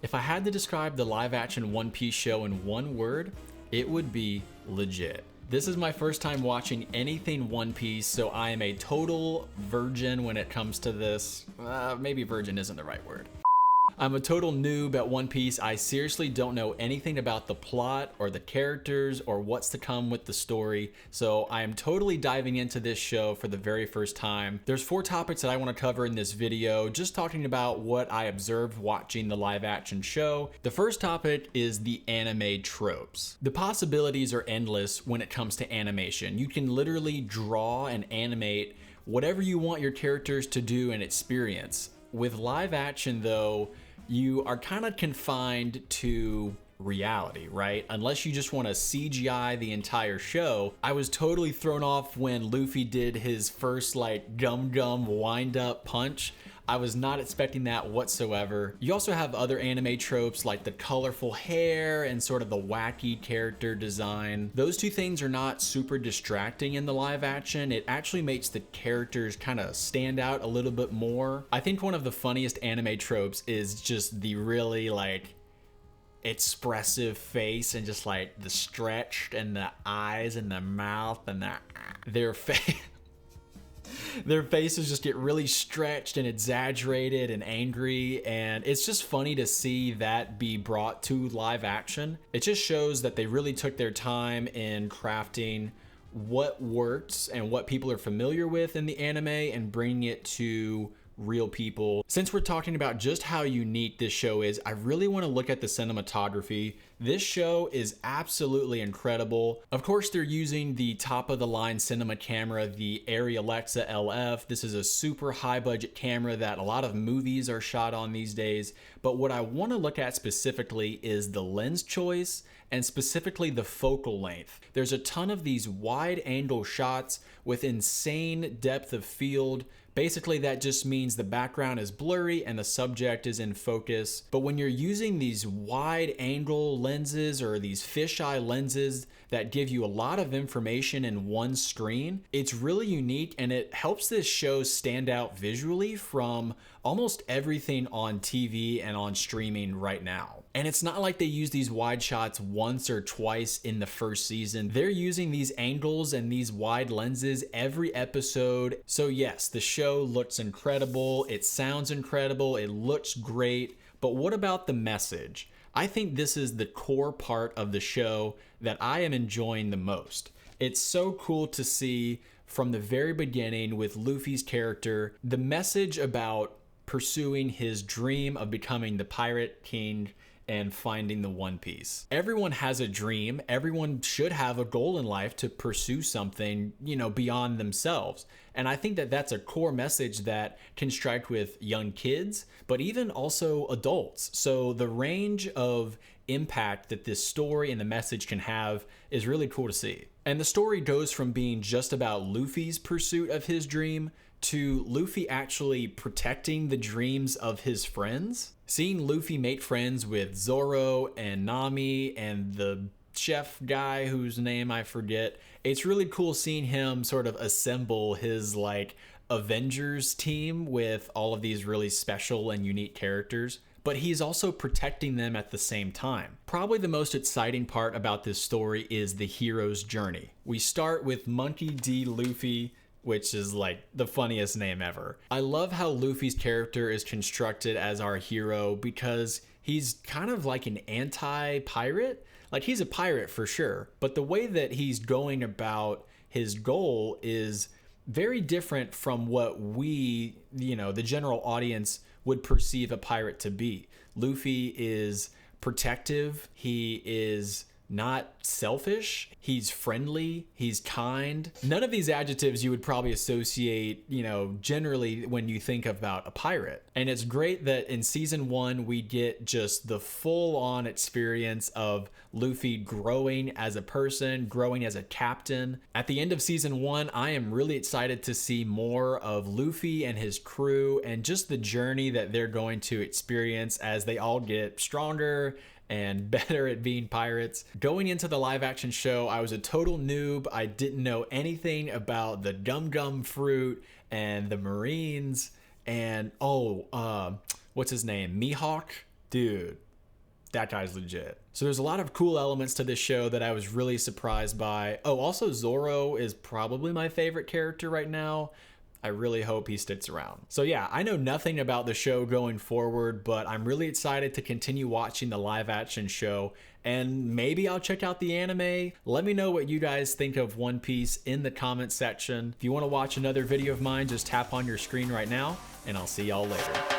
If I had to describe the live action One Piece show in one word, it would be legit. This is my first time watching anything One Piece, so I am a total virgin when it comes to this. Maybe virgin isn't the right word. I'm a total noob at One Piece. I seriously don't know anything about the plot or the characters or what's to come with the story, so I am totally diving into this show for the very first time. There's 4 topics that I want to cover in this video, just talking about what I observed watching the live action show. The first topic is the anime tropes. The possibilities are endless when it comes to animation. You can literally draw and animate whatever you want your characters to do and experience. With live action though, you are kind of confined to reality, right? Unless you just want to CGI the entire show. I was totally thrown off when Luffy did his first like gum wind up punch. I was not expecting that whatsoever. You also have other anime tropes like the colorful hair and sort of the wacky character design. Those 2 things are not super distracting in the live action. It actually makes the characters kind of stand out a little bit more. I think one of the funniest anime tropes is just the really like expressive face and just like the stretched and the eyes and the mouth and their face. Their faces just get really stretched and exaggerated and angry, and it's just funny to see that be brought to live action. It just shows that they really took their time in crafting what works and what people are familiar with in the anime and bringing it to real people. Since we're talking about just how unique this show is, I really want to look at the cinematography. This show is absolutely incredible. Of course, they're using the top of the line cinema camera, the Arri Alexa LF. This is a super high budget camera that a lot of movies are shot on these days. But what I want to look at specifically is the lens choice and specifically the focal length. There's a ton of these wide angle shots with insane depth of field. Basically, that just means the background is blurry and the subject is in focus. But when you're using these wide angle lenses or these fisheye lenses that give you a lot of information in one screen, it's really unique and it helps this show stand out visually from almost everything on TV and on streaming right now. And it's not like they use these wide shots once or twice in the first season. They're using these angles and these wide lenses every episode. So yes, the show looks incredible. It sounds incredible. It looks great. But what about the message? I think this is the core part of the show that I am enjoying the most. It's so cool to see from the very beginning with Luffy's character, the message about pursuing his dream of becoming the Pirate King and finding the One Piece. Everyone has a dream. Everyone should have a goal in life to pursue something, beyond themselves. And I think that that's a core message that can strike with young kids, but even also adults. So the range of impact that this story and the message can have is really cool to see. And the story goes from being just about Luffy's pursuit of his dream to Luffy actually protecting the dreams of his friends. Seeing Luffy make friends with Zoro and Nami and the chef guy whose name I forget, it's really cool seeing him sort of assemble his like Avengers team with all of these really special and unique characters. But he's also protecting them at the same time. Probably the most exciting part about this story is the hero's journey. We start with Monkey D. Luffy, which is like the funniest name ever. I love how Luffy's character is constructed as our hero because he's kind of like an anti-pirate. Like he's a pirate for sure, but the way that he's going about his goal is very different from what we, the general audience would perceive a pirate to be. Luffy is protective. He is not selfish. He's friendly. He's kind. None of these adjectives you would probably associate, generally when you think about a pirate. And it's great that in season 1, we get just the full on experience of Luffy growing as a person, growing as a captain. At the end of season 1, I am really excited to see more of Luffy and his crew and just the journey that they're going to experience as they all get stronger and better at being pirates. Going into the live action show, I was a total noob. I didn't know anything about the gum fruit and the Marines and what's his name? Mihawk? Dude, that guy's legit. So there's a lot of cool elements to this show that I was really surprised by. Oh, also Zoro is probably my favorite character right now. I really hope he sticks around. So yeah, I know nothing about the show going forward, but I'm really excited to continue watching the live action show, and maybe I'll check out the anime. Let me know what you guys think of One Piece in the comments section. If you want to watch another video of mine, just tap on your screen right now, and I'll see y'all later.